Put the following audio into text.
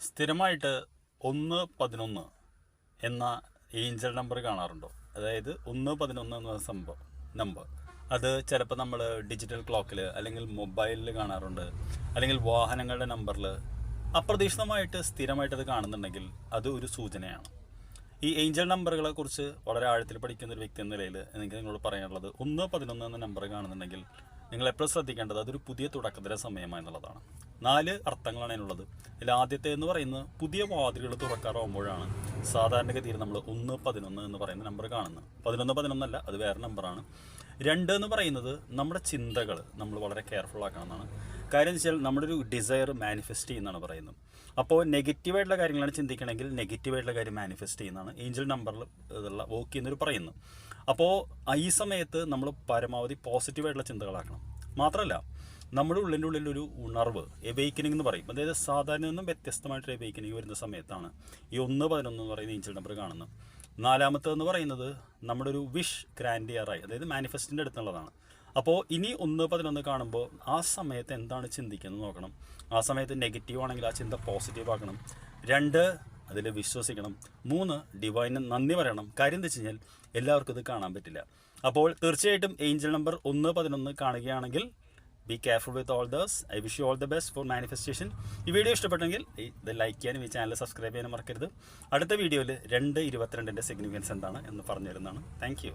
സ്ഥിരമായിട്ട് 111 എന്ന Angel number കാണാറുണ്ടോ? അതായത് 111 എന്ന നമ്പർ അത് ചിലപ്പോൾ നമ്മൾ ഡിജിറ്റൽ ക്ലോക്കിൽ അല്ലെങ്കിൽ മൊബൈലിൽ കാണാറുണ്ട്, അല്ലെങ്കിൽ വാഹനങ്ങളുടെ നമ്പറിൽ അപ്രതീക്ഷിതമായിട്ട് സ്ഥിരമായിട്ട് അത് കാണുന്നുണ്ടെങ്കിൽ അത് ഒരു സൂചനയാണ്. ഈ ഏഞ്ചൽ നമ്പറുകളെ കുറിച്ച് വളരെ ആഴത്തിൽ പഠിക്കുന്ന ഒരു വ്യക്തി എന്ന നിലയിൽ എനിക്ക് നിങ്ങളോട് പറയാനുള്ളത്, 111 എന്ന നമ്പർ കാണുന്നുണ്ടെങ്കിൽ നിങ്ങൾ എപ്പോഴും ശ്രദ്ധിക്കേണ്ടത് അതൊരു പുതിയ തുടക്കത്തിൻ്റെ സമയമായെന്നുള്ളതാണ്. 4 അർത്ഥങ്ങളാണ് അതിനുള്ളത്. ഇതിൽ ആദ്യത്തെ എന്ന് പറയുന്നത് പുതിയ വാതിലുകൾ തുറക്കാറാവുമ്പോഴാണ് സാധാരണഗതിയിൽ നമ്മൾ 111 എന്ന് പറയുന്ന നമ്പർ കാണുന്നത്. 11 അല്ല, അത് വേറെ നമ്പറാണ്. 2 എന്ന് പറയുന്നത് നമ്മുടെ ചിന്തകൾ നമ്മൾ വളരെ കെയർഫുൾ ആക്കണമെന്നാണ്. കാര്യം എന്ന് വെച്ചാൽ നമ്മുടെ ഒരു ഡിസയർ മാനിഫെസ്റ്റ് ചെയ്യുന്നതാണ് പറയുന്നത്. അപ്പോൾ നെഗറ്റീവായിട്ടുള്ള കാര്യങ്ങളാണ് ചിന്തിക്കണമെങ്കിൽ നെഗറ്റീവായിട്ടുള്ള കാര്യം മാനിഫെസ്റ്റ് ചെയ്യുന്നതാണ് ഏഞ്ചൽ നമ്പറിൽ ഇതുള്ള വർക്ക് ചെയ്യുന്നവർ പറയുന്നത്. അപ്പോൾ ഈ സമയത്ത് നമ്മൾ പരമാവധി പോസിറ്റീവായിട്ടുള്ള ചിന്തകളാക്കണം. മാത്രമല്ല, നമ്മുടെ ഉള്ളിൻ്റെ ഒരു ഉണർവ്, എവേക്കനിങ് എന്ന് പറയും. അതായത് സാധാരണ നിന്നും വ്യത്യസ്തമായിട്ടൊരു എവേക്കനിങ് വരുന്ന സമയത്താണ് ഈ 111 എന്ന് പറയുന്ന ഏഞ്ചൽ നമ്പർ കാണുന്നത്. 4-മത്തേതെന്ന് പറയുന്നത് നമ്മുടെ ഒരു വിഷ് ഗ്രാൻഡ് ഇയറായി, അതായത് മാനിഫെസ്റ്റിൻ്റെ അടുത്തുള്ളതാണ്. അപ്പോൾ ഇനി 111 കാണുമ്പോൾ ആ സമയത്ത് എന്താണ് ചിന്തിക്കുന്നത് നോക്കണം. ആ സമയത്ത് നെഗറ്റീവ് ആണെങ്കിൽ ആ ചിന്ത പോസിറ്റീവ് ആക്കണം. 2 അതിൽ വിശ്വസിക്കണം. 3 ഡിവൈന് നന്ദി പറയണം. കാര്യം എന്താ വെച്ച് കഴിഞ്ഞാൽ എല്ലാവർക്കും ഇത് കാണാൻ പറ്റില്ല. അപ്പോൾ തീർച്ചയായിട്ടും ഏഞ്ചൽ നമ്പർ 111 കാണുകയാണെങ്കിൽ be careful with all those. I wish you all the best for manifestation. ഈ വീഡിയോ ഇഷ്ടപ്പെട്ടെങ്കിൽ ഇത് ലൈക്ക് ചെയ്യാനും ഈ ചാനൽ സബ്സ്ക്രൈബ് ചെയ്യാനും മറക്കരുത്. അടുത്ത വീഡിയോയിൽ 2/22 സിഗ്നിഫിക്കൻസ് എന്താണ് എന്ന് പറഞ്ഞു തരുന്നതാണ്. Thank you.